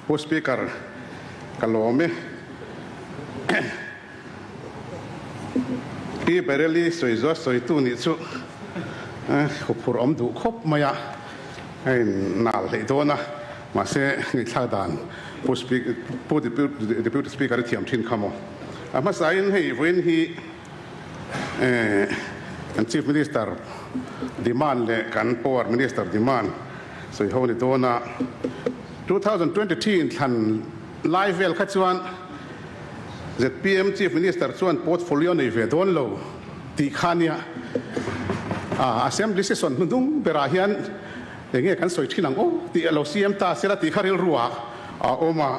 ผู้สปีกเกอร์กลอมที่เบรลี่สวยจ้าสวยตู้นิชุขบผู้อมดูครบมายาให้นาเลยตัวนะมาเสนิทาดานผู้สปีกผู้ดิบิวต์สปีกเกอร์ที่อัมทินขโมมาสายให้เว้นที่Chief Minister demand เลยกัน Power Minister demand สวยหัวนี่ตัวนะ2020ทันไลฟ์เวลขัดชวน ZPM Chief Minister ชวน portfolio ในเวดอนโลตีขานี่Assembly session นุ่งเบราฮิอันอย่างเงี้ยกันสวยที่นังโอ้ตีเรา CM ตาเสร็จตีขาริลรัวโอมา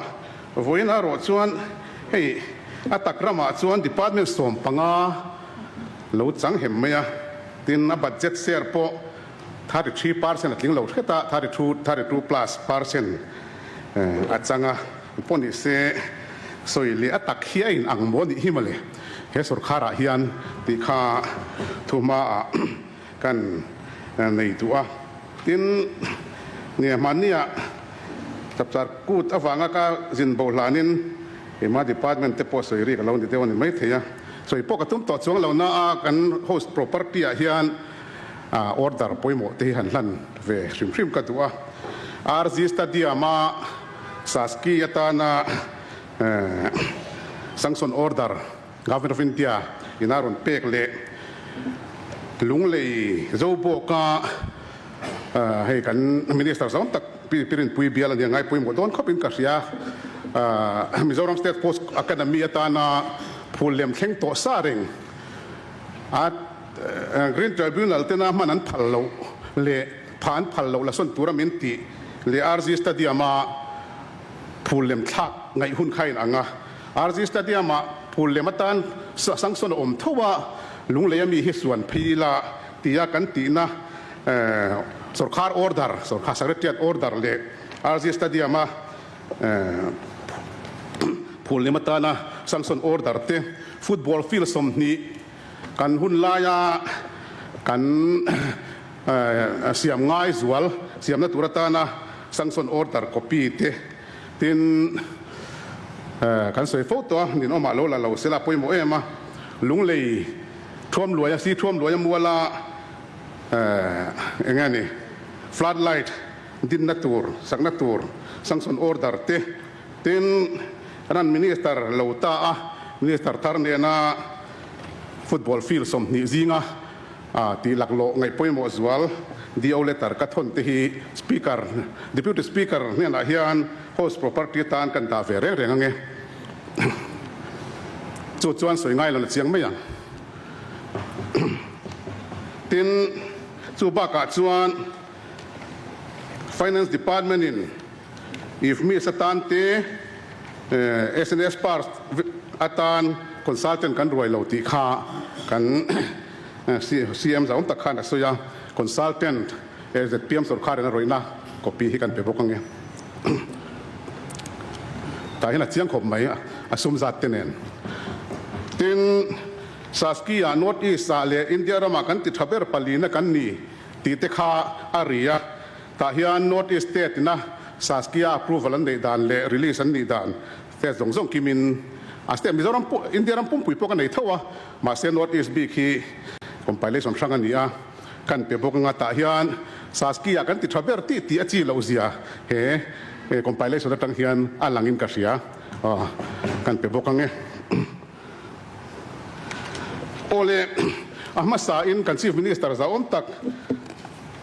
วันนั้นเราชวนให้ตักรามาชวน Department ส่งปังเราจังเห็นไหมอ่ะทีนั้นบัตเจ็ตเสียร์พอ33%ถึงเราแค่32%อาจารย์พวกนี้เสียสวยเลยตักเฮียอินอังโมดิฮิมาเลยเฮสุรคาราฮิอันที่ข้าทุ่มมากันในตัวทีนี้มันเนี่ยจับจับกูดฟังก็จินโบราณินเอ็มดีพาร์ตเมนต์เตปสวยรีกับเราในเทวันนี้ไม่เที่ยสวยพวกกระตุ้มต่อช่วงเราหน้ากัน host property ฮิอันorder ป่วยหมดที่หันหลังเวชิมกันตัวRZ Stadium มาสาสกีตานาsanction order Government of India อินารุนเปกเล่ลุงเลยเจ้าพวกให้กัน Minister สองตักปีรินปุยเบียร์อะไรยังไงปุยหมดโดนเขาเป็นกัศยามิโซรัม State Post Academy ตานาผู้เลี้ยงแข่งโตซาเริงGreen Tribunal เต้นน้ำมันนั้นพัลโลเล่ผ่านพัลโลและส่วนตัวมินติเล่RZ Stadium มาผู้เลี้ยงทักไงหุ่นไข่หนังRZ Stadium มาผู้เลี้ยงมาตันสังสนทว่าลุงเลยมีเหตุส่วนพิลาตียกันตีนะสุรคาร์ order สุรคาร์ secretariat order เล่RZ Stadium มาผู้เลี้ยงมาตันสังสน order เต้ฟุตบอลฟิลด์สมนี้กันหุ่นลายกันเสียมง่ายสวลเสียมนัตุรตานะสังสน order คอปีเต้ทีนกันสวยโฟตัวนี่น้องมาโลละเราเสละป่วยหมดมาลุงเลยท่วมรวยสีท่วมรวยมัวละอย่างงี้นี่ floodlight ดินนัตูร์สักนัตูร์สังสน order เต้ทีนนั่น minister เหล่าตาminister ทาร์เนียนาฟุตบอลฟิลด์สมนิจิงที่หลักโลไงป่วยหมดสวลดีเอาเลตร์กัดทนที่สปีกเกอร์ deputy speaker เนี่ยนะฮิอัน host property ตานกันตาเฟรเรื่องไงจุดจวนสวยง่ายเราเสียงไม่ยังทีนจูบากาจวน finance department in ifมีสถานที่ SNS part อาตานconsultant กันรวยเหล่าตีค่ากัน CM จะอุ้มตะขานสุยา consultant ZPM สุรคาร์นรวยนะก็ปีให้กันไปพวกงี้แต่ให้นักเสียงขบไหมสุ่มจัดเต็นทีนสาสกียานอตอีสาเลอินเดียรามากันติดทับเบอร์ปาลีนะกันนี่ตีเตค่าอาริยาแต่ฮิอันนอตอีสเตตินะสาสกียา approval อันเดดานเล release อันเดดานแต่ส่งกิมินAste Mizoram India ram pumpu ipokan nei thawa ma se north east bi khi compilation sanga nia kan pe bokanga ta hian saskia kan ti thaber ti achi lozia he compilation ta tang hian alangin ka sia kan pe bokange ole ahma sa in kan chief minister za om tak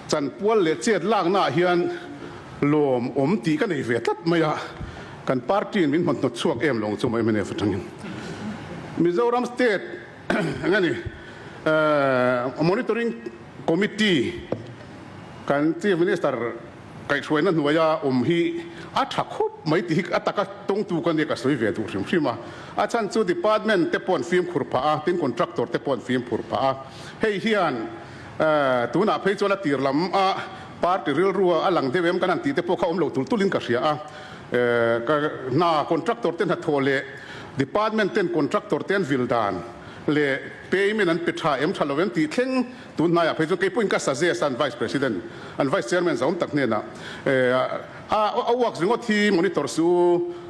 chan pual le chet lang na hian lom om ti kan ei ve tat mayaกันพรรคที่มันหนุนช่วงลงช่วงไม่เนี่ยฟังยังมิโซรัมสเตทงั้นนี่monitoring committee กันที่มินิสเตอร์ไก่ช่วยนั่นหน่วยฮีอาทักคุบไม่ติดอาตักตรงตัวกันเด็กสวยเวทุริมใช่ไหมอาจารย์จูดิพาร์ตเมนต์เตปอนฟิล์มขุรพาตินคอนแทรคเตอร์เตปอนฟิล์มขุรพาเฮียนตัวน่ะเพย์จวลตีร์ลำพาร์ทเรียลรัวหลังเดวิมกันนั่นตีเตปอเขาอมเหลวตุลินกัสยาน่าคอนแทรคเตอร์เต้นหัดโทเลดีพาร์ตเมนต์เต้นคอนแทรคเตอร์เต้นวิลดานเลเปย์มินันปิดท้ายชาลเวนตีเข่งตุนนายเพย์จงเก็บปุ่นกัสเซสันไวส์ประธานอันไวส์เชอร์แมนสองตักเนี่ยนะ เอาวักสิ่งที่มอนิเตอร์สู้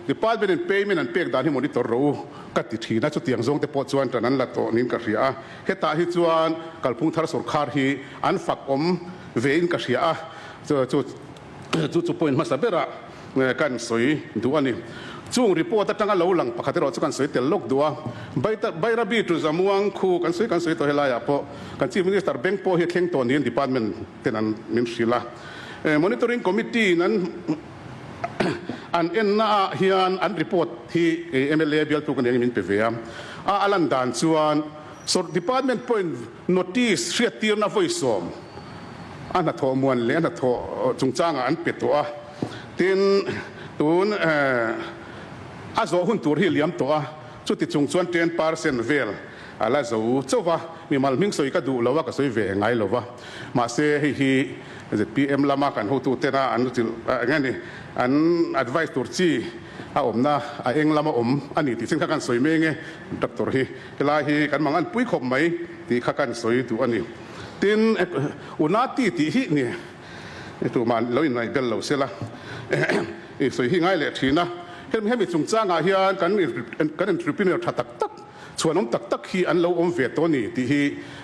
ดิพาร์ตเมนต์เพย์เมนต์เพย์ด้านที่มอนิเตอร์รู้กัดติดที่น่าจะเตียงซงแต่ปอดส่วนตอนนั้นละตัวนินกระเสียเหตุที่ส่วนกัลพุงทาร์สุรคาร์ฮีอันฝักเวียนกระเสียจุด point มาสับเบระกันสวยดูอันนี้ช่วงรีพอร์ตตั้งแต่เราหลังปกติเราจะกันสวยแต่ลกดัวใบระบีตุจามังคูกันสวยตัวเฮลายาพอกันชีฟมินิสเตอร์แบงค์พอเฮเข่งตัวนี้ดีพาร์ตเมนต์เท่านั้นมินชิลามอนิเตอร์ริงคอมมิตี้นั้นอันเอ็นน่าเฮียนอันรีพอร์ตที่MLAเบลตุกันยังมินเปเวียอันลันดานส่วนส่วนดีพาร์ตเมนต์พอยน์โน้ติสเชียตีร์น่าไว้สมอันนั้นทอมวนเลยอันนั้นทอจงจ้างอันเป็ดตัวทีนตูนอาจจะหุ่นตัวที่เลี้ยมตัวชุดที่จงชวน10%เวลอะไรจะเจ้าว่ามีมัลมิงสวยก็ดูแล้วว่าก็สวยเวงไงแล้วว่ามาเสียให้จะPMละมากันหูตัวเท่าอันที่งั้นนี่อัน advice ตัวที่อาอมนะเองละมาอันนี้ที่สิ่งข้ากันสวยเมงไงดักตัวที่เวลาที่กันมังอันปุ้ยขบไหมที่ข้ากันสวยตัวอันนี้ทีนอุณาที่ที่นี่ตัวมันเราอยู่ในเบลเราเสียละสวยที่ง่ายเลยทีนะให้มีจงจ้างอาเฮียนกันentrepreneurตักส่วนน้องตักที่อันเราเวทตัวนี้ที่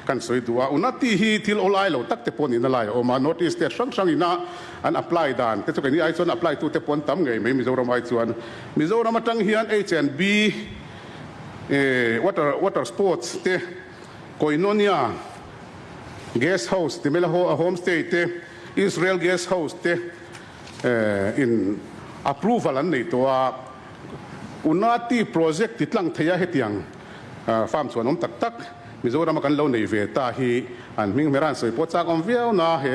กันสวยตัวอุณาที่ที่เราไล่เราตักเตปนนี่นั่นไล่มา notice แต่ช่างอินะอัน apply ด่านแต่ส่วนนี้ไอ้ส่วน apply ตัวเตปนตั้มไงไม่มีเราไอ้ส่วนมีเรามาตั้งเฮียน H&B water sports เตโกยโนเนีย guest house เตไม่ละhomestay เต Israel guest house เตin approval อันนี้ตัวอุณาที่โปรเจกต์ติดตั้งเทียเหตุยังฟาร์มสวนน้ำตักมิโซรามากันเล่าในเวตาฮีอันมิงเมรันสวยพอจากอมเวียวนะเฮ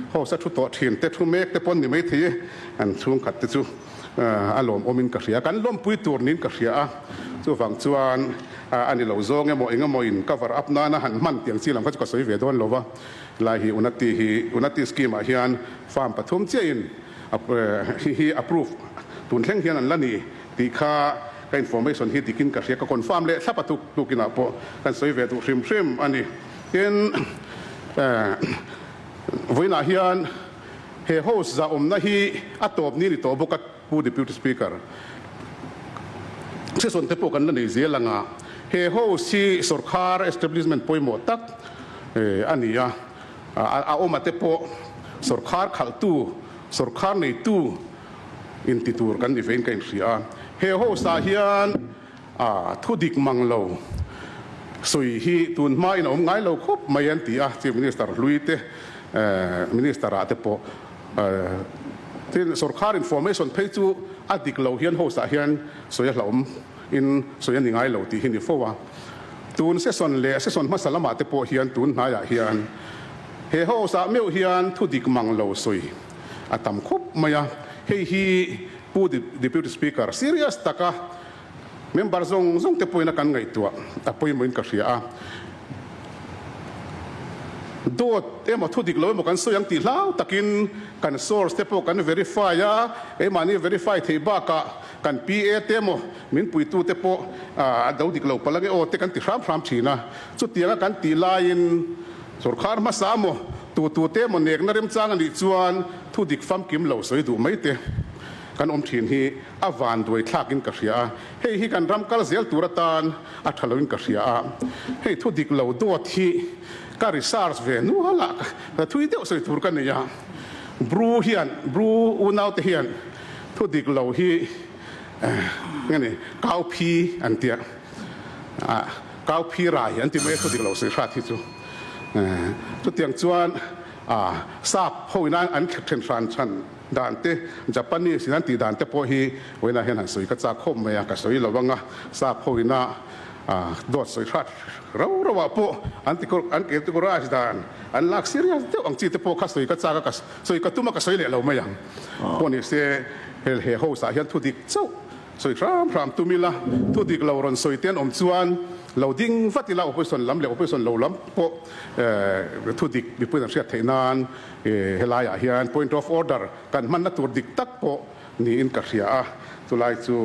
เขาสักชุดต่อถิ่นแต่ทุ่มเมกแต่ปนนี่ไม่ทีอันช่วงขัดแต่จู่อารมณ์อมินกระเสียกันล้มปุยตัวนินกระเสียจู่ฝั่งส่วนอันนี้เราโซ่เงี้ยมองมออิน cover up นะหันมันเตียงซีหลังก็จะก็สวยเวดวันเราว่าลายฮีอุณาที่สกีมาเฮียนฟาร์มปฐมเจนฮีapprove ตุนเท่งเฮียนอันละนี่ตีค่าการ information ที่ติกินกระเสียก็คอนฟาร์มเลยถ้าปะตุกินอ่ะพอกันสวยเวตุชิมอันนี้เห็นวันนี้เฮียนเฮโฮสจะนะฮีอัตบนี่ตัวบุกผู้ deputy speaker เชื่อส่วนเทปกันนั่นเองเสียละงาเฮโฮสีสุรคาร์ establishment ป่วยหมดตักอันนี้เอามาเทปสุรคาร์ขัลตู้สุรคาร์ในตู้อินติตูร์กันดิเวนกันเสียเฮโฮสาเฮียนทุดิกมังโลสวยฮีตุนไม่นะง่ายเราครบไม่ยันตีที่มินิสเตอร์ลุยเตมินิสเตอร์อาเตปที่สุรคาร์อินโฟเมชันเพจูอดิกเราเฮียนโฮสาเฮียนสวยเราอินสวยยังง่ายเราตีหินดิฟัวตุนเซซอนเล่เซซอนมาสลามาเตปเฮียนตุนนายเฮียนเฮโฮสาเมียวเฮียนทุดิกมังโลสวยอาตมครบไม่ยาเฮีผู้ deputy speaker serious ตะกะเมมเบอร์ซงเตปอยนักการไงตัวแต่ปอยเหมือนกับเสียโดดมาทุดิกเลยมันกันสยังตีแล้วตะกินกัน source เตปกัน verify มันนี่ verify ที่บ้ากะกัน PA เตมมินปุยตูเตปดาวดิกเลยพลังโอเตกันตีพร้อมชีนะสุดที่กันตีลายนสุรคาร์มาสามตัวเตมเนกนเริ่มจ้างอันนี้จวนทุดิกฟัมกิมเหล่าสวยดูไม่เตกันถิ่นฮีอวันด้วยทักอินกระเสียเฮ้ยกันรำกัลเซลตุรตานอัฐลวินกระเสียเฮ้ยทุดิกเหล่าตัวที่การิซาร์สเวนัวลักแต่ทุยเดียวสวยตุรกันเนี่ยบรูเฮียนบรูอุนาวเทียนทุดิกเหล่าฮีงั้นนี่ก้าวพีอันเตียก้าวพีไรอันที่ไม่ทุดิกเหล่าสวยชาติจู่ทุกอย่างจวนทราบพวกนั้นอันเทนทรานชันด่านเตญี่ปุ่นนี่สินันตีด่านเตพอฮีเวลาเห็นหนังสือก็จะคบไม่อยากสวยระวังทราบพวกนั้นโดดสวยชัดเราว่าพวกอันที่กูราชด่านอันลักษณะเจ้าอังจีเตพอคัสวยก็จะก็สวยก็ตุ้มก็สวยเลยเราไม่ยังพวกนี้เสียเฮโฮสาเฮียนทุดิกเจ้าสวยพรามตุมิละทุดิกเรารอนสวยเตียนจวนเราดิ้งฟัติลาอุปสรรคล้ำเหลวอุปสรรคเราล้ำพวกทุดิกมีพูดถึงเสียเทนานเฮลายาเฮียน point of order กันมันนัตัวดิกตักพวกนี่อินกัสยาสุไลจู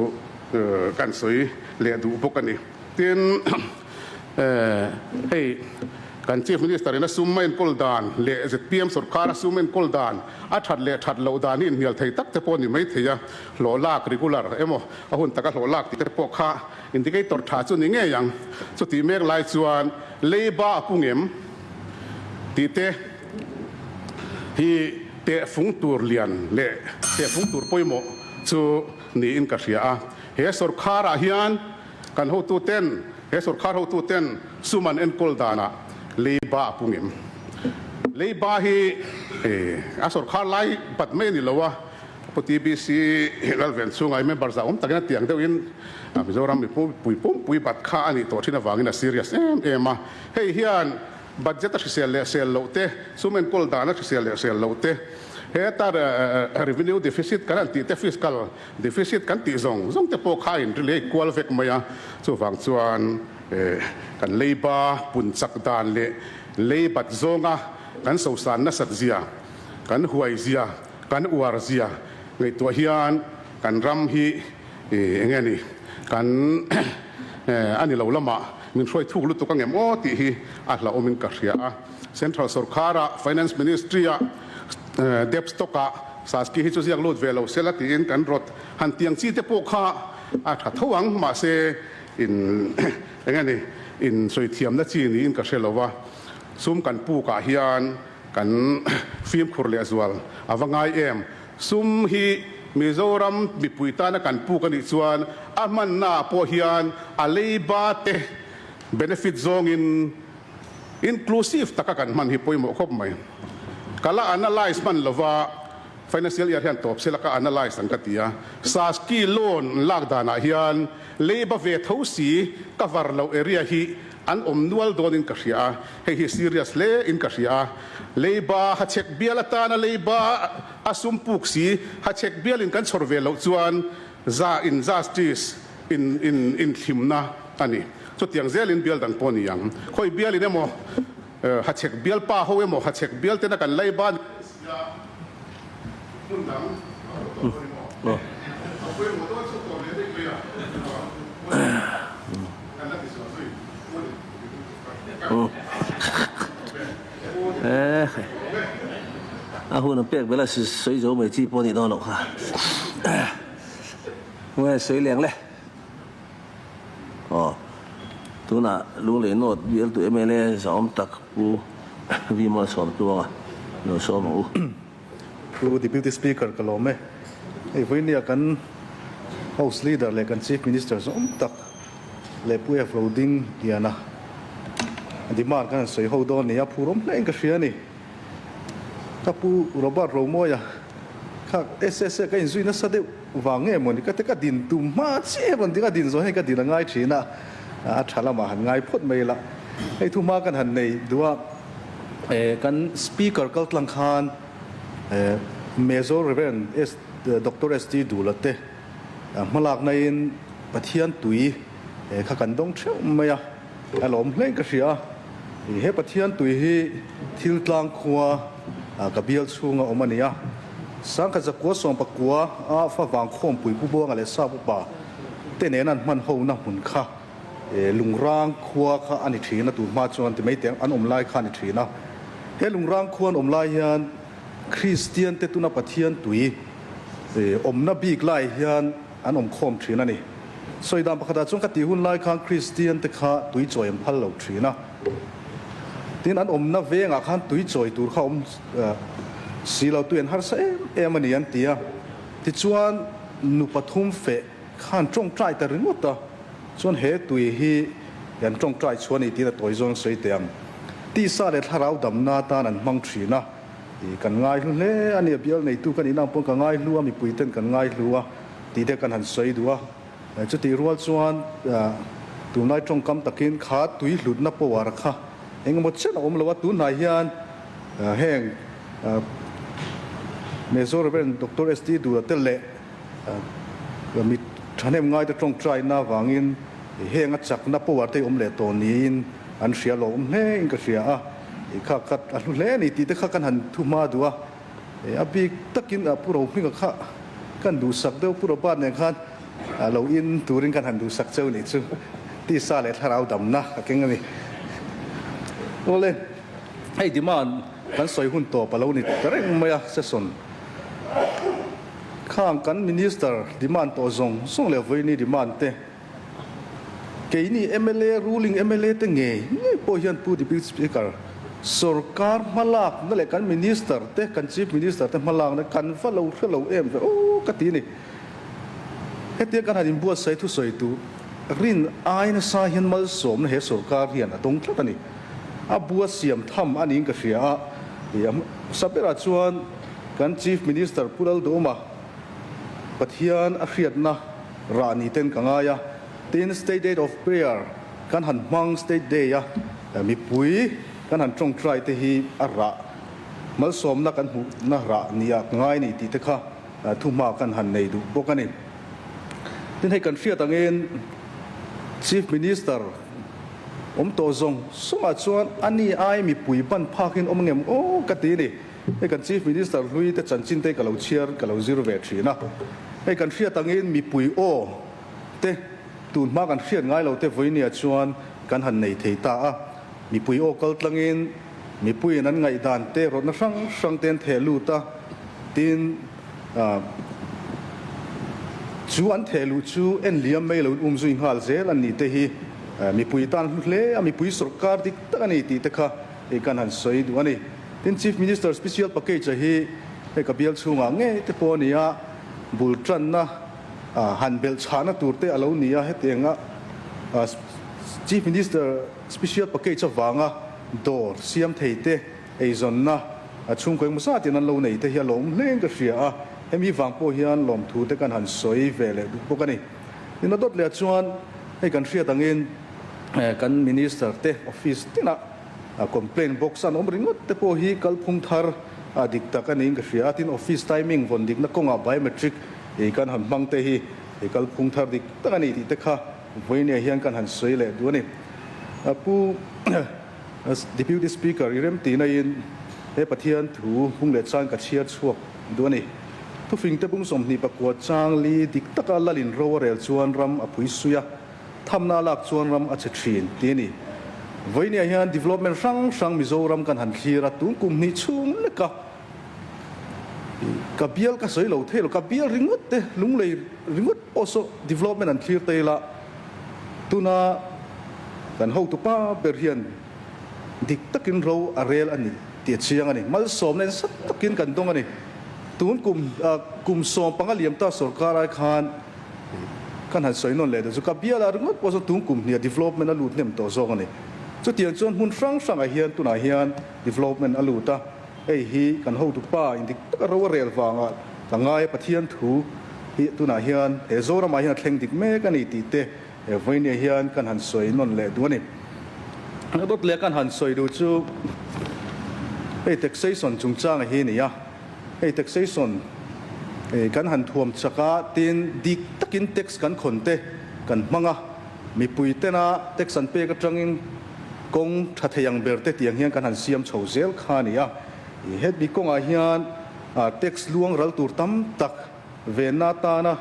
กันสวยเลียดูพวกกันนี่ทีนเฮ้ กันชีฟมินิสเตอร์นะซุ่มไม่กอลดานเละจะพีเอ็มสุดคาร์ซุ่มไม่กอลดานถัดเละถัดเหล่าดานี่เหี่ยวไทยตักแต่ปนนี่ไม่เทียหล่อลากริกูลาร์เอ็มอ่ะหุ่นตะกัหล่อลากติดแต่ปกข้าอินดิเกตอร์ถ่ายส่วนนี้ไงยังสุดที่เมกไลส่วนเลบ้าปุ่งเอ็มติเตที่เตะฟุ้งตัวเลียนเละเตะฟุ้งตัวป่วยหมดสู่นี่อินกัสยาเฮสุดคาร์เฮียนกันหูตัวเต้นเฮสุดคาร์หูตัวเต้นสุมันเอ็นกอลดานะเลบ้าปุ่งเอ็มเลบ้าฮีอาสุดคาร์ไล่ปัดไม่นี่แล้ววะปฏิบัติสิเราเวียนสูงไอ้เมื่อบาร์ซ่าตะกี้นั่นเตียงเดียวอินมิโซรัมมีปุยบัดข้าอันนี้ตัวที่น่าวางินซีเรียสมาเฮ้ยเฮียนบัตเจ็ตที่เสียเลวเตะสุมันกอลดานะที่เสียเลวเตะเฮ้ยแต่revenue deficit กันตีเตะ fiscal deficit กันตีซงเตะพวกข้าอินที่เลี้ยกวอลเฟกมาส่วนส่วนกันเลบ้าปุ่นสักดานเลบัดซงกันสุสานนัสเซียกันหวยเซียกันอวารเซียในตัวเฮียนกันรำฮีอย่างเงี้ยนี่กันอันนี้เราละมามินช่วยทุกลุตุกังเงมโอติฮีอัลลาอมินกัสยา Central Sarkara Finance Ministry เดบสตอกะสาสกีฮิจุเซียกลูดเวลเซลตินกันรถหันเตียงซีเตปกข้าถ้าทวังมาเซอินอย่างเงี้ยนี่อินสวยเทียมนัดจีนี่อินกัสเชลว่าซุ่มกันปูกาเฮียนกันฟิล์มคุรเลสวลอาวงายซุ่มฮีมิโซรัมบิปุยตานะกันปูกันอีกส่วนอามันนาโพเฮียนอาเลบาเตเบเนฟิตซองinclusive ตะกันมันฮิปโปยหมกครบไหมกาละ analyze มันลว่า financial year เฮียนตบเสละก็ analyze สังกติยาสาสกีโลนลากดานาเฮียนเลบเวทเอาสีกวาร์เราเอเรียฮีอันนวลโดนอินกัสยาให้ฮี serious เลอินกัสยาเลบาฮัเช็คเบียลตานะเลบาอาซุมปุกสีฮัเช็คเบียลินกันสอร์เวลจวนjustice in ทิมนะอันนี้สุดอย่างเซลินเบียลดังปนียังคอยเบียลินเอโมฮัเช็คเบียลป้าเขาเอโมฮัเช็คเบียลเต้นกันไล่บ้าน阿虎呢，别为了是水走没几波你到了哈，我水凉嘞，哦，都那路里诺别对面嘞，上大不，为么说多啊？no说冇。Ku deputy speaker kalome ei voinia kan house leader le kan chief minister som tak le puya flooding yana demand kan soi ho do ni a phurom le ka hria ni kapu robot romoya kha ss ka in zuina sade wange mon ka te ka din tu ma che ban ka din zo he ka din ngai thina a thala ma han ngai phot mai la ei thu ma kan han nei duwa kan speaker kal tlang khan Major Reverend Dr. S.T. Dulate malak na in pathian tui khakandong theu maya alom hleng ka ria he pathian tui hi thil tlang khuwa kabial chunga omania sang ka zakwa som pakwa a fa wang khom pui pu bo ngale sa pu pa tenenan man ho na hun kha lungrang khuwa kha ani thina tu ma chuan ti mai teng an omlai kha ni thina he lungrang khuan omlai hian Christian te tuna pathian tui omna big lai hian an khom thina ni soidam pakhata chung ka ti hun lai khang Christian te kha tui choi am phal lo thina tin an omna venga khan tui choi tur kha silo tuan har sa emani an tia ti chuan nu pathum fe khan tong trai ta ringota chuan he tui hi yan tong trai chuan i ti na toi zong sei tiam ti sa le tharau dam na ta nan mang thina kan ngai lu le ani bial nei tu kan inang pon kan ngai lu ami puiten kan ngai lu ti de kan han sei duwa chu ti rual chuan tu nai tong kam takin kha tui hlut na po war kha engmo chen om lo wa tu nai hian heng Major Reverend Dr. S.T. Dulate le mi thanem ngai ta tong trai na wangin heng a chak na po war te om le to nin an ria lo om le in ka ria a kha kat alu le ni ti te kha kan han thu ma duwa abi takin a puro mi kha kan du sak deu puro ba ne khan lo in turin kan han du sak cheu ni chu ti sa le tharau dam na ka keng ni โอ้เลยให้ดีมันกันสวยหุ่นตัวปะเรานี่แต่เร่งไม่อะเสสนข้างกันมินิสเตอร์ดีมันตัวส่งเลวไว้นี่ดีมันเตะเกยนี่ MLA ruling MLA เตงไงนี่พอยันพูดที่พิสพิการสุรการมาลากนั่นแหละกันมินิสเตอร์เตะกันชีฟมินิสเตอร์เตะมาลากนั่นกันฟ้าเราเอ็มโอ้กตินี่เฮ็ดเดียกันหันบัวใส่ทุใส่ตูรินไอ้น่ะสาเห็นมาสมเหตุสุรการเฮียนตรงนั้นนี่อาบัวเสียมทำอันนี้ก็เสียยามสัปดาห์ชวนกันชีฟมินิสเตอร์พูดเอาดูมาปะเทียนอาเรียดนะรานีเต็นกังอายะเต็น state day of prayer กันหันมัง state day ยะมีปุ๋ยกันหันตรงไตรเตหีอาระมาสมนักกันหูนะระนี่ยง่ายนี่ติดค่ะทุ่มมากันหันในดูพวกกันนี่ที่ให้กันเสียตังเงิน chief minister ตัวทรงสมัชชนอันนี้ไอมีปุ๋ยปั้นพากินเงี้ยโอ้กตินี่ให้กัน chief minister ลุยแต่จันจินเตกับเราเชียร์กับเรา zero vetri นะให้กันเสียตังเงินมีปุ๋ยโอเตตูนมากันเสียง่ายเราเตวันนี้ชวนกันหันในเทตามีปุ๋ยโอกัลตังเงินมีปุ๋ยนั้นไงด่านเตรถนักช่างเต้นเทลูตาตีนจูอันเทลูจูเอ็นเลียมไม่รู้ซุยฮัลเซลอันนี้เตหีมีปุ๋ยตันเล่มีปุ๋ยสุรการดิตั้งนี้ตีตะค่ะไอ้กันหันสวยดูอันนี้ทีน Chief Minister Special Package ที่ไอ้กับเบียลชูงาเงี้ยที่ปอนี่อะบุลตรันนะฮันเบลชานะตูร์เตอลาวนี่อะให้เตียงอะChief Minister Special Package จะวางอะดอร์เสียมเทเตไอ้จนนะช่วงก่อนมุสาตินั้นเราเนี่ยเตฮียลมเล่นก็เสียให้มีฟังพอเฮียนลมทูเตกันหันสวยเวเลยพวกกันนี่นี่นัดเลี้ยชวนให้กันเสียตังเงินกันมินิสเตอร์เตออฟฟิศที่น่ะคอมเพลนบ็อกซ์อันอมริงเตพอฮีกัลพุงทาร์ดิกตะกันนี่ก็เสียที่ออฟฟิศไทมิ่งวันดิกนักกงอาไบโอเมตริกกันหันมังเตฮีกัลพุงทาร์ดิกตะกันนี่ที่เตค่ะวันนี้เฮียนกันหันสวยเลยดูนี่ผู้ Deputy Speaker เริ่มตีในประเทศถูพุ่งเลือดจางกับเชียร์ช่วงดูนี่ทุกสิ่งที่พุ่งสมนี่ประกวดจางลีดิกตะกันละลินโรเรลชวนรำอภิสุยาทำนาลักชวนรำอัจฉริยะตีนี่วันนี้เฮียน development ช่างมิโซรำกันหันทีระตุ้งกุมนิชุมเล็กกับเบียลก็สวยเหล่าเทลกับเบียลริงุดเตลุงเลยริงุด also development อันทีเตละตุนากันhow to pa berhian dik takin ro arel ani ti chiang ani mal som nen sat takin kan dong ani tun kum som pangaliam ta sarkar ai khan kan han soi non le do ka bia la ngot po so tun kum ni development alu nem to zo ani chu tiang chon hun sang a hian tuna hian development alu ta ei hi kan how to pa dik tak ro arel wanga langai pathian thu hi tuna hian he zo ra ma hian thleng dik me kan ni ti teวันนี้เฮียนกันหันสวยนนเลยดูนี่แล้วรถเลี้ยกันหันสวยดูจูไอ้เท็กซี่ส่วนจุงจ้างเฮียนี่ยไอ้เท็กซี่ส่วนกันหันท่วมชักตีนดิกตะกินเท็กซ์กันคนเตกันมังอ่ะมีปุยเตนะเท็กซันเปกจังอินกงทัดยังเบร์เตตียงเฮียนกันหันเสียมโฉเซลขานี่ยเฮ็ดมีกงอาเฮียนเท็กซ์ลวงรัลตูร์ตั้มตักเวน่าตานะ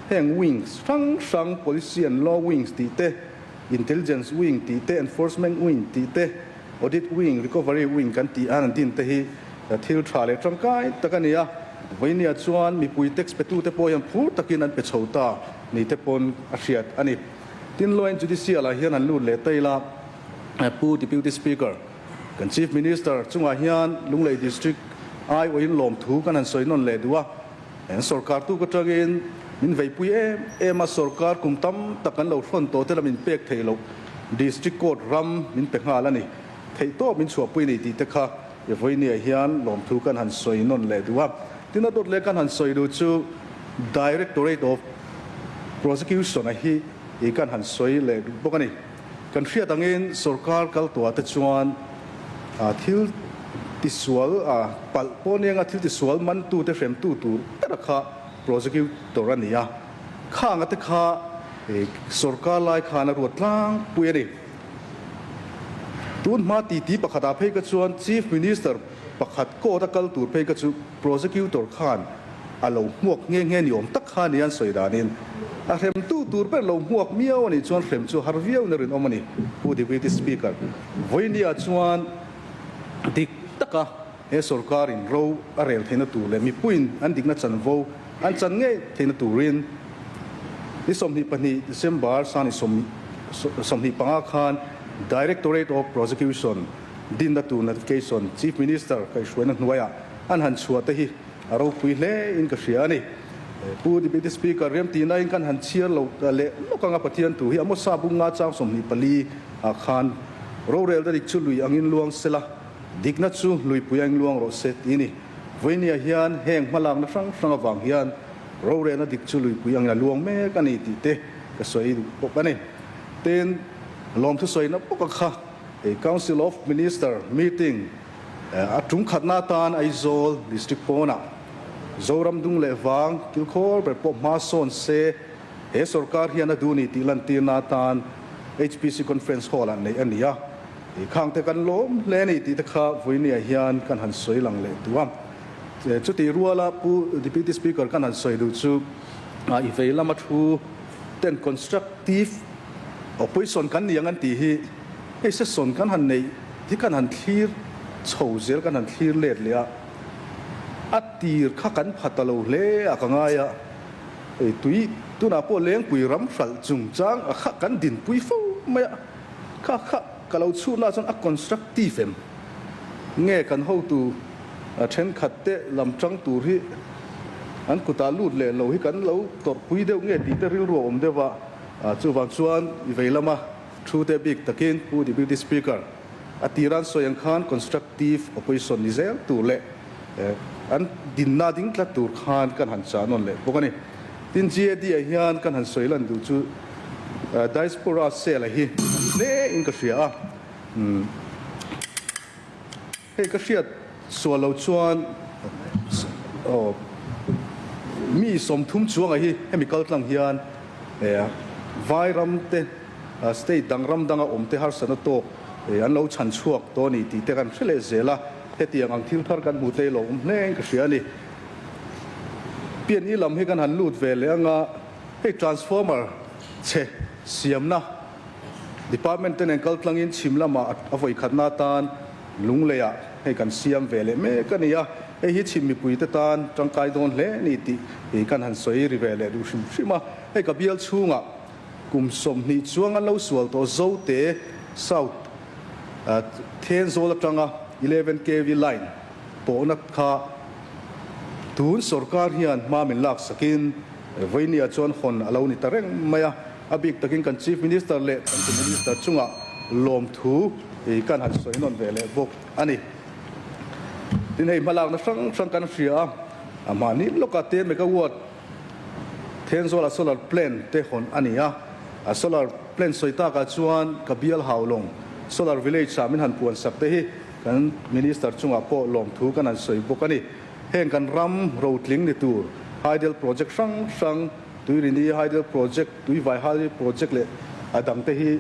แห่ง wings ทั้ง policy and law wings ตีเต intelligence wing ตีเต enforcement wing ตีเต audit wing recovery wing กันตีอันตินเตฮีทิลทราเลตรังกายตะกันเนี่ยวันนี้ชวนมีปุยเท็กซ์ไปตู้เตปอยันพูดตะกินนั้นไปโชว์ตานี่เตปอนอาเซียนอันนี้ทินลอยจุดิเซียละเฮียนันลูดเลเตยละผู้ deputy speaker กัน chief minister จุงอาเฮียนลุงเลย district ไอวันลมถูกันนั้นสวยนนเลยดูว่าเห็นสรการตู้ก็จะกินมินไว้ปุยมาสรการคุมตั้มตะกันเราฝนโตเตละมินเปกเทลกดิสตริกโกดรัมมินเปกหาละนี่เทโตมินชัวปุยนี่ตีเตค่ะอย่าไว้เนี่ยเฮียนหลอมทุกันหันสวยนนเลยดูว่าที่นั่นตัวเล็กกันหันสวยดูชู Directorate of Prosecution ไอ้ที่อีกันหันสวยเลยดูพวกนี้กันเสียตังเงินสรการกัลตัวเตจวนทิลติสวลปัลปนยังทิลติสวลมันตูเตเฟรมตูแต่ละค่ะprosecutor นี่ยข้างแต่ข้าสรการไล่ข้านรวดล้างปุยนี่ตุนมาตีประคัดเพย์กชวน chief minister ประคัดโกตะกัลตูเพย์กชวน prosecutor ข้านอารมณ์หมวกเงี้ยยอมตักข้านี่อันสวยดานิน a rem tu tur per lo huak miao ni chuan rem chu har viau na rin omani pu deputy speaker voinia chuan dik taka he sarkar in ro a rel theina tu le mi puin an dik na chan vo an chan nge theina turin ni somni pani December san ni somni panga khan Directorate of Prosecution din na tu notification Chief Minister kai shwena hnuaya an han chuata hi aro pui hle in ka hriani pu deputy speaker rem ti na in kan han chiar lo le lokanga pathian tu hi amo sabunga chang somni pali a khan ro rel da dik chu lui angin luang sela dikna chu lui puyang luang ro set ini voinia hian heng malang na sang awang hian ro re na dik chu lui puyang na luang me kani ti te ka soi po kani ten lom thu soi na po kha a council of minister meeting atung khatna tan aizol district pona zoram dung le wang kilkhor ber pop ma son se he sarkar hian a duni tilan tirna tan HPC conference hall an nei ania i khang te kan lom le ni ti ta kha voinia hian kan han soi lang le tuam chu ti ruala pu deputy speaker kan han soi du chu i veilama thu ten constructive opposition kan niang an ti hi ei se son kan han nei ti kan han thlir chho zel kan han thlir let le a atir kha kan phatalo le a ka nga ya ei tui tu na po leng pui ram hral chung chang a kha kan din pui fo ma kha kalau chu na chon a constructive em nge kan ho tu a then khatte lam chang tu ri an kuta lut le lo hi kan lo tor pui deuh nge ti te ril ro om dewa chu wang chuan i veilama thu te big takin pu deputy speaker atiran soyang khan constructive opposition ni zel tu le an din na ding tla tur khan kan han cha non le bokani tin je di hian kan han soilan du chu diaspora se la hi ne in ka ria he ka ria so lo chuan mi som thum chuang a hi chemical tlang hian vairam te state dangram danga om te har sana to an lo chan chuak to ni ti te kan hrele zela he tiang ang thil thar kan mu te lo ne ka ria ni pian i lam he kan han lut ve le anga he transformer che siam na department ten kal tlangin chimlama avoi khatna tan lungleya he kan siam ve le me kania he hi chimmi pui te tan tangkai don le ni ti he kan han soi ri ve le du shima he ka bial chunga kum som ni chuang an lo sual to zo te south ten zol tanga 11 kV line po na kha tun sarkar hian ma min lak sakin voinia chon hon alo ni tareng maya abik takin kan chief minister le kan minister chunga lom thu e kan han soi non ve le bok ani tin hei malak na sang kan ria amani lokate me ka wot ten zola solar plant te hon ania a solar plant soita ka chuan kabial haulong solar village samin han puan sakte hi kan minister chunga po lom thu kan an soi bok ani heng kan ram roadling ni tur hydel project sang tui rini hydel project tui vai hydel project le adang te hi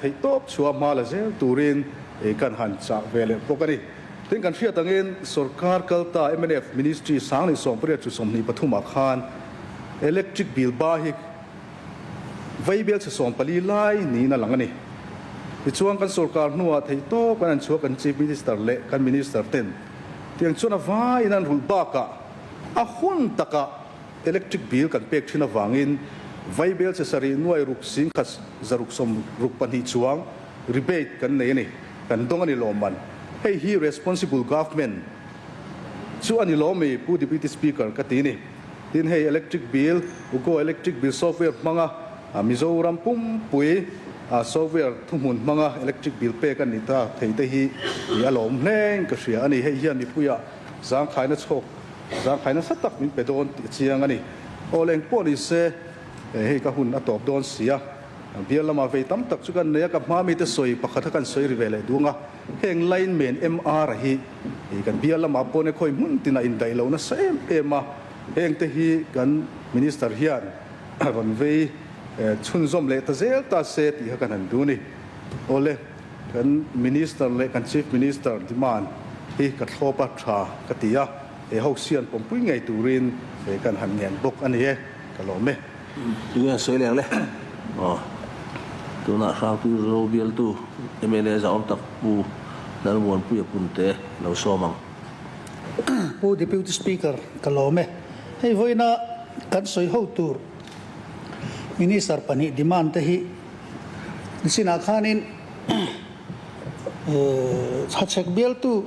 thei top chua ma la zel turin e kan han cha vele bok ani tin kan hria tangin sarkar kalta MNF ministry sang ni som pria chu som ni pathuma khan electric bill ba hi vaibel se som pali lai ni na langani chuang kan sarkar nuwa thei to kan chu kan chief minister le kan minister ten tiang chuna vai nan rul ba ka a hun taka electric bill kan pek thina wangin vaibel se sari nuai ruk sing khas zaruk som ruk pani chuang rebate kan nei ni kan dong ani loman hey he responsible government chu ani lo me pu deputy speaker ka ti ni tin hey electric bill uko electric bill software manga mizoram pum pui software thumun manga electric bill pe kan ni ta theite hi alom neng ka ria ani hei hian mi puya zang khaina chok zang khaina satak min pedon chiang ani oleng poni se hei ka hun atop don sia bial lama ve tam tak chukan ne ka ma mi te soi pakhatha kan soi ri vele dunga heng line men MR hi kan bial lama pone khoi mun tina in dai lo na sem ema heng te hi kan minister hian ron ve chun zom le ta zel ta se ti ha kan han du ni ole kan minister le kan chief minister demand hi ka thlopa tha ka tia e ho sian pom pui ngai turin e kan han ngen bok ani e ka lo me Juga soi leng le. Oh. Tu nak sang tu ro biel tu. MLA za om tak pu dan mon pu ya pun te lo somang. Pu Deputy Speaker kalome. Hei voina kan soi ho tur. Minister pani demand te hi sina khanin chak biel tu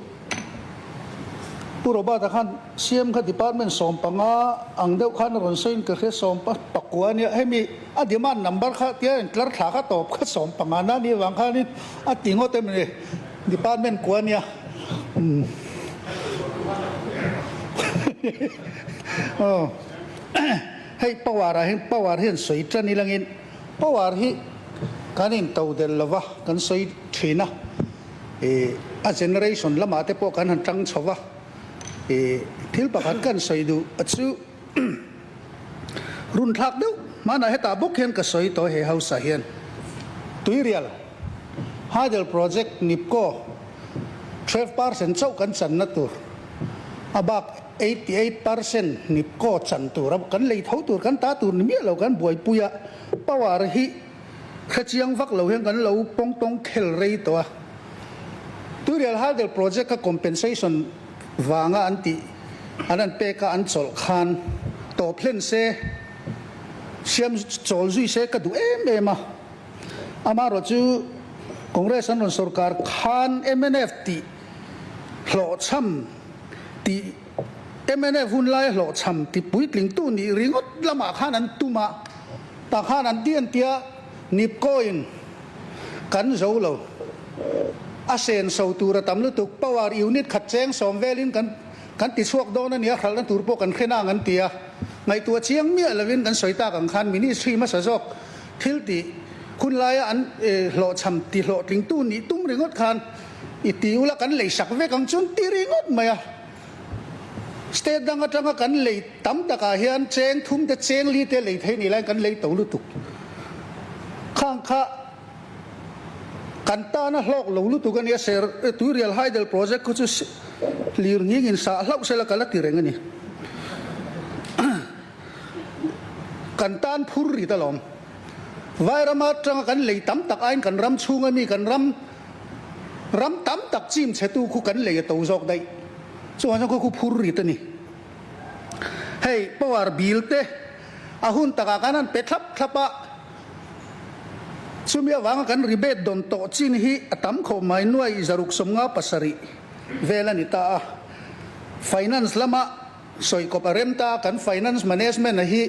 puro ba ta khan CM kha department sompanga angdeu khan ron soin ka khe sompa pakwa ni hemi a demand number kha tia klar tha kha top kha sompanga na ni wang khanin a tingo tem ne department kwania oh hey pawar hin soi tani langin pawar hi kanin tau del lawa kan soi thina a generation lama te po kan han tang chowa thil pakhat kan soi du achu run thak deu mana heta bok hen ka soi to he house hian tuirial hadel project nipko 12% chau kan chan na tur abak 88% nipko chan tur kan lei thau tur kan ta tur mi lo kan boi puya pawar hi khachiang vak lo hen kan lo pong tong khel rei to tuirial hadel project ka compensation wanga anti anan peka an chol khan to plen se siam chol zui se ka du em amaro chu congress an sarkar khan MNF ti hlo cham ti MNF hun lai hlo cham ti puitling tu ni ringot lama khan an tuma ta khan an tian tia nip coin kan zo lo asen so tura tamlu tuk power unit khat cheng som velin kan ti suak do na nia khal na tur po kan khena ngan tia ngai tua chiang mi lawin kan soita kan khan ministry ma sa jok thil ti kun laya an hlo cham ti hlo tling tu ni tum ringot khan iti ula kan lei sak ve kang chun ti ringot maya state dang atanga kan lei tam taka hian cheng thum te cheng li te lei thei ni lai kan lei to lu tuk khang kha kan ta na hlok lo lu tu kan ya ser tuirial haidel project ko chu lir nging in sa hlok sela kala ti reng ani kan tan phur ri talom vairama tang kan lei tam tak ain kan ram chunga mi kan ram tam tak chim chetu khu kan lei to jok dai chuan ko khu phur ri tani hei power bill te ahun taka kanan petlap thlapa sumia wanga kan ribet don to chin hi atam kho mai nuai zaruk somnga pasari velani ta finance lama soi koparenta kan finance management hi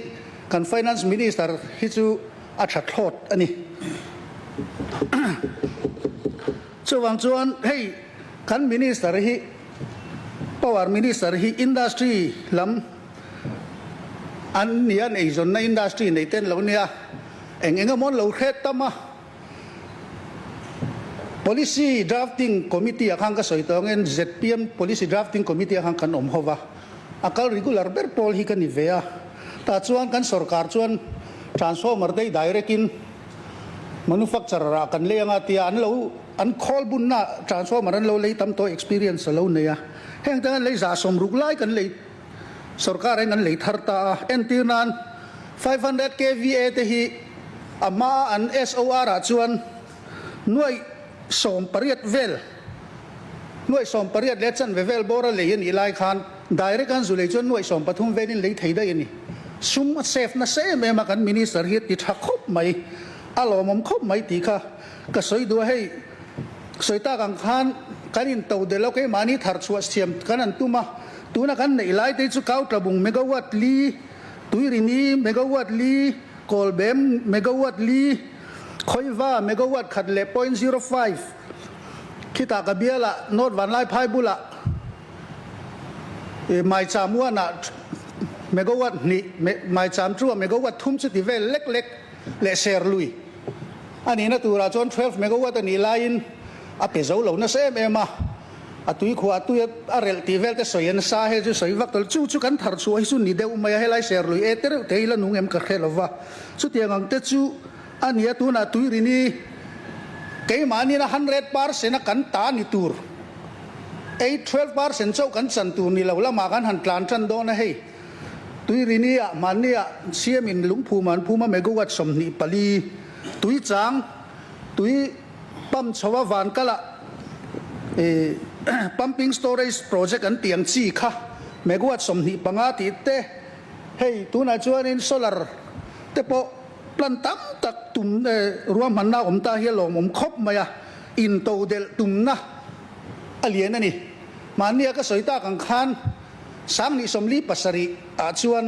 kan finance minister hi chu a thathlot ani chuwang chuan hei kan minister hi power minister hi industry lam an nia nei zon na industry nei ten lo nia enga mon lo khet tama policy drafting committee akhang ka soitongen ZPM policy drafting committee akhang kan omhova akal regular ber pol hi kan ivea ta chuan kan sarkar chuan transformer dei direct in manufacturer kan leanga tia an lo an khol bun na transformer an lo lei tam to experience lo neya heng tan lei za som ruk lai kan lei sarkar an lei tharta entirnan 500 kVA te hi ama an SOR a chuan nuai som pariat vel nuai som pariat le chan vel bora le yin ilai khan direct an zulei chuan nuai som pathum velin lei theida yani sum safe na se me ma kan minister hi ti tha khop mai alomom khop mai ti kha ka soi du hei soita kang khan kanin to de lo ke mani thar chuwa siam kanan tuma tuna kan nei lai te chu kau tabung megawatt li tuirini megawatt li kolbem megawatt li khoiwa megawatt khat le 0.05 kita ka biala not van lai phai bula mai chamwa na megawatt ni mai cham chu megawatt thum chu ti vel lek lek le ser lui ani na tura chon 12 megawatt ani lain a pe zo lo na se ema atui khu atui a rel ti vel te soyen sa he chu soi vak tol chu kan thar chu hi chu ni deu mai helai ser lui e ter te la nung em ka khelova chu tiangang te chu ania tu na tui rini ke mani na 100% kan ta ni tur 12% chau kan chan tu ni lo la ma kan han tlan chan do na hei ตุยรินีอะมันเนี่ยเสียมินลุงภูมันภูมาเมกวัตสมนิปลีตุยจางตุยปั๊มชวาวานกะละpumping storage project อันเตียงจีค่ะเมกวัตสมนิปังอาทิตย์เต้เฮ้ยตัวน่าจวนอินโซลาร์เต้ปอปลันตั้มตักตุ่มรวมหันหน้าอมตาเฮลงอมคบมาอะอินโตเดลตุ่มนะอะไรนั่นนี่มันเนี่ยก็สวยตากังคันสังนิสมลีปัสริอาจวน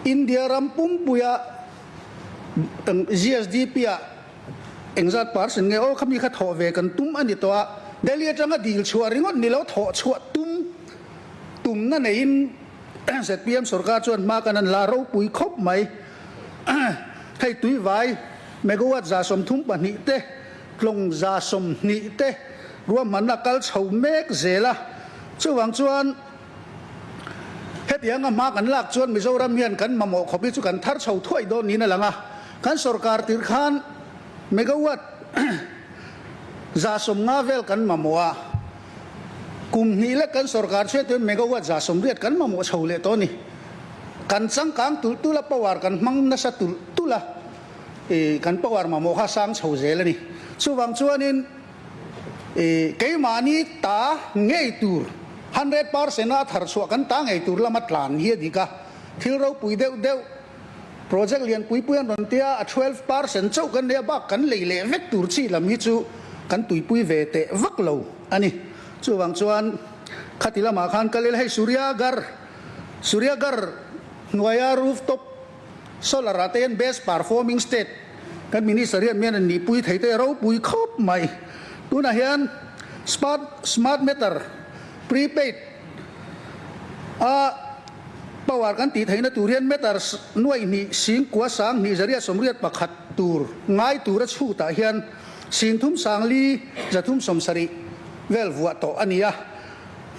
อินเดียรัมปุ่มปุยะGSDP อะเอ็งจัดปาร์สินเงโอ้เขามีขัดหัวเวกันตุ่มอันนี้ตัวเดลียจังก็ดีลชัวริงว่านี่เราถอดชัวตุ่มนั่นเองเสร็จเพียมสุรกาชวนมากันนั้นลาเราปุยคบไหมให้ตุยไว้เมกวัตจะสมทุ่มปนิเตลงจะสมนิเตรวมมันนักการชาวเมกเจล่ะช่วงชวนเฮ็ดยังมากันลากชวนมิโซรามีนกันมาหมอขบิจุกันทัดชาวถ้วยโดนนี้นั่นแหละกันสุรการติดขันเมกวัตจะสมงาเวลกันมาหมอกลุ่มนี้และกันสุรการช่วยตัวเมกวัตจะสมเรียดกันมาหมอชาวเลตัวนี้กันสังกังตุลปวารกันมังนัสตุลกันปวารมาหมอข้าสังชาวเจลนี่ช่วงชวนนี้เกี่ยมานี้ตาเงยตูร์100%น่าทาร์ชัวกันตาเงยตูร์ละมัดลานเฮียดีกะที่เราปุยเดียวโปรเจกต์เรียนปุยนนเตีย12%เจ้ากันเนี่ยบักกันเลยเวกตูร์ชีลำฮิจูกันตุยปุยเวเตวักโลอันนี้ช่วงชวนขัดละมาขันกันเลยให้สุริยากรหน่วยรูฟท็อปโซลาร์เทนเบสพาร์ฟอร์มิ่งสเตทกันมินิสเรียนเมียนนี่ปุยไทยแต่เราปุยครบไหมตัวนั้นเห็นsmart meter prepaid ปวารกันตีไทยนะตัวเรียนเมตรหน่วยนี้สิงกัวสังนี่จะเรียกสมเรียกประคัดตูร์ง่ายตูร์ชูตาเห็นสิงทุ่มสังลีจะทุ่มสมสริเวลวัวโตอันนี้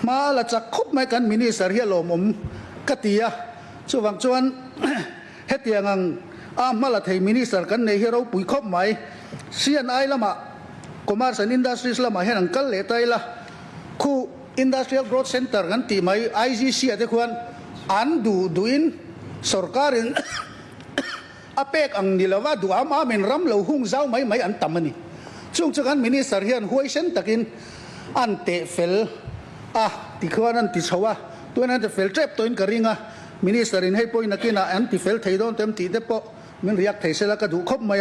มาละจักคบไม่กันมินิสเรียลมกติยาช่วงจวนเฮตียงังมาละไทยมินิสกันในเฮเราปุยคบไหมเสียนไอละมาCommerce and Industries ละมาเห็นอังกัลเลตัยละคู่ Industrial Growth Center กันตีไหม IGC อะที่ควรอันดูอินสุรการินอเปกอังนี่ละว่าดูอามาเป็นรำเหลาหุ่งเจ้าไม่อันต่ำนี่ช่วงจากนั้นมินิสเตอร์เฮียนห้วยเส้นตะกินอันเตะเฟลที่ควรนั่นที่ชาวตัวนั้นจะเฟลเจ็บตัวอินกระริงมินิสเตอร์ให้ป่วยนักกินอันที่เฟลไทยโดนเต็มที่เด็บปะมันเรียกไทยเสร็จแล้วก็ดูครบไหม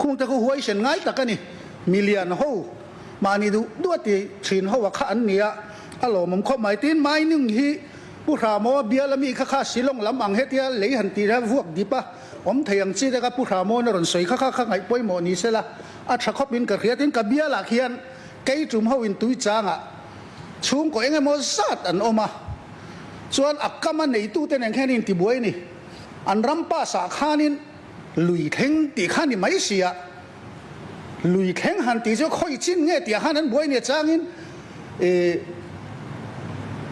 คงจะเขาห้วยเส้นง่ายตะกันนี่มิลเลียนหูมานี่ดูที่ชินหูว่าขันเนี่ยอารมณ์มันคบหมายตีนไม้นึงที่ผู้รามว่าเบียร์ละมีข้าสิลงลำอังเฮตียเลยหันตีแล้วพวกดีปะผมเทียงจีเด็กผู้รามว่านรนสวยข้าไงป่วยหมอนี่เสละอัชขบินกับเขียนกับเบียร์ละเขียนไกจุ่มหูอินตุยจางชุ่มก็ยังไงมอสัตอันออกมาส่วนอักกามันในตู้เต็นแค่นี้ที่บวยนี่อันรำป้าสาขานี่ลุยเท่งตีข้านี่ไม่เสียลุยแข็งหันตีจะค่อยจิ้นเงี้ยตีหันนั้นบวยเนี่ยจ้างิน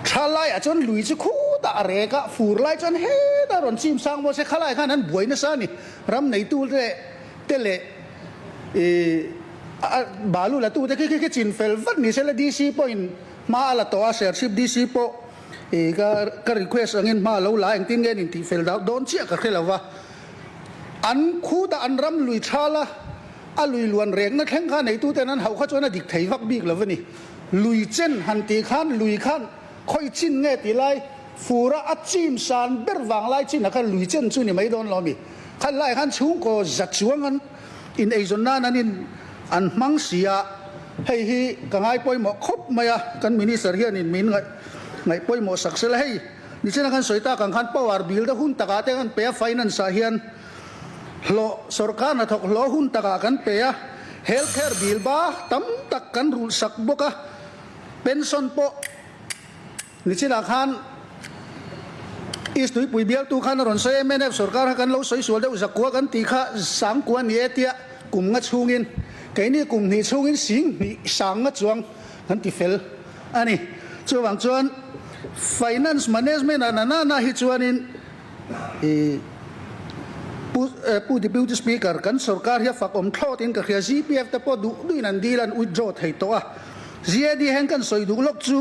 ชาไลจนลุยจะคู่ตาเรกะฟูไลจนเฮ้ตารอนจิมสร้างโมเสขลายขันนั้นบวยเนี่ยซานี่รำในตู้เตะบาลูละตู้เตะแค่จินเฟลวันนี้เสละดีซีพอยน์มาละตัวเสียชิปดีซีพอก็รีเควสเงินมาแล้วหลายตินเงินที่เฟลดาวโดนเชี่ยก็แค่ละว่าอันคู่ตาอันรำลุยชาละลุยล้วนเร่งนักแข่งขันในตู้แต่นั้นเขาเขาจะน่าดิกไทยฟักบีกแล้ววะนี่ลุยเจนหันตีขันลุยขันค่อยจิ้นเงี้ยตีไล่ฟูระอัดจิมสารเบรวังไล่จิ้นนะครับลุยเจนจู่นี่ไม่โดนล้อมีขันไล่ขันชูงก็จัดช่วงกันอินเอจนนั่นอันมังเสียให้กังไงป่วยหมอครบไหมกันมินิสเตอร์เฮียนินมินไงป่วยหมอสักเสลให้นี่เช่นกันสวยตากังขันปวารบิลต์หุ่นตะกาเตกันเปียไฟนั่นสาเฮียนโลสุรการนะทกโลหุ่นตะกากันเปียเฮลท์แคร์บิลบ้าตั้มตักกันรูสักบกะเป็นส่วนโปนี่เช่นกันอิสตุยปุยเบียตูขันรอนเซเมเนฟสุรการกันเราสวยสวยเดอุสักกัวกันตีข้าสังกัวนี่เตียกลุ่มงัดชูงินแค่นี้กลุ่มนี้ชูงินสิงนี่สังงัดจวงกันตีเฟลอันนี้จวงจวน finance management น่าฮิจวนินผู้ที่เป็นสปีกเกอร์กันสุรการเฮียฝักทอดอินกับเฮีย GPF แต่พอดูนันดีลันอุดโจทย์ให้ตัวGAD เห็นกันสวยดูล็อกจู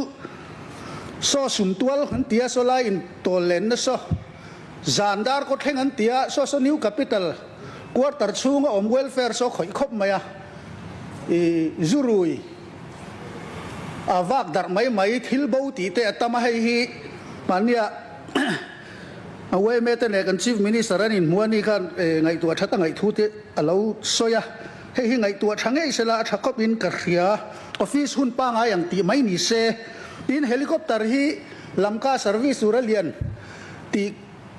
โซ่สุ่มตัวกันเตียโซไลน์ตัวเล่นนะโซ่ zandar ko thengan tia so new capital quarter chunga om welfare so khoi khop maya zurui avak dar mai thil bo ti te atama hei hi mania away mete ne kan chief minister anin muani kan ngai tu thata ngai thu te alo soya hei hi ngai tu thangai sela thakop in ka khia office hun pa nga yang ti mai ni se in helicopter hi lamka service uralian ti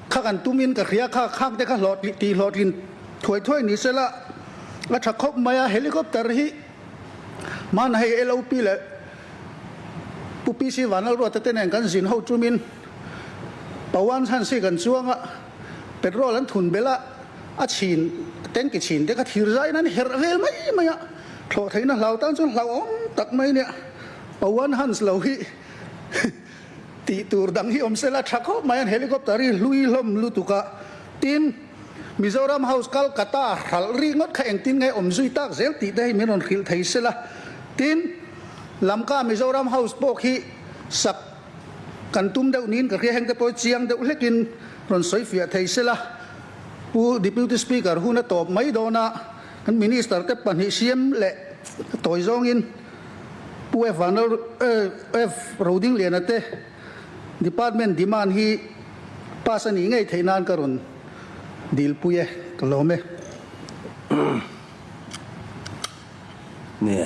khakan tumin ka khia kha khak te kha lot ti lotlin thoi ni sela la thakop maya helicopter hi man hei lop le pupi si wanal ro te nen kan zin ho chumin pawan san si kan chuanga petrol an thun bela a chin ten ki chin te ka thir zai nan her vel mai maya tho thaina lau tan chun lau om tak mai ne pawan hans lo hi ti tur dang hi om sela thakho mayan helicopter ri lui lom lutuka tin Mizoram House Kolkata hal ri ngot kha eng tin ngai om zui tak zel ti dai menon khil thei sela tin lamka Mizoram House pok hi sak kan tum deuh nin ka heng te po chiang deuh lekin ron soi fia thei sela pu deputy speaker hu na top mai dona kan minister te pan hi siam le toy zong in pu f roading le na te department demand hi pasani ngai theinan karon dil puye kalome nè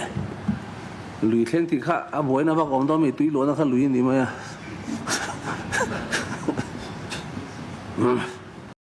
lùi khen thì khác à bố nó bác ông đó mày túi lúa nó khác lùi như thế mà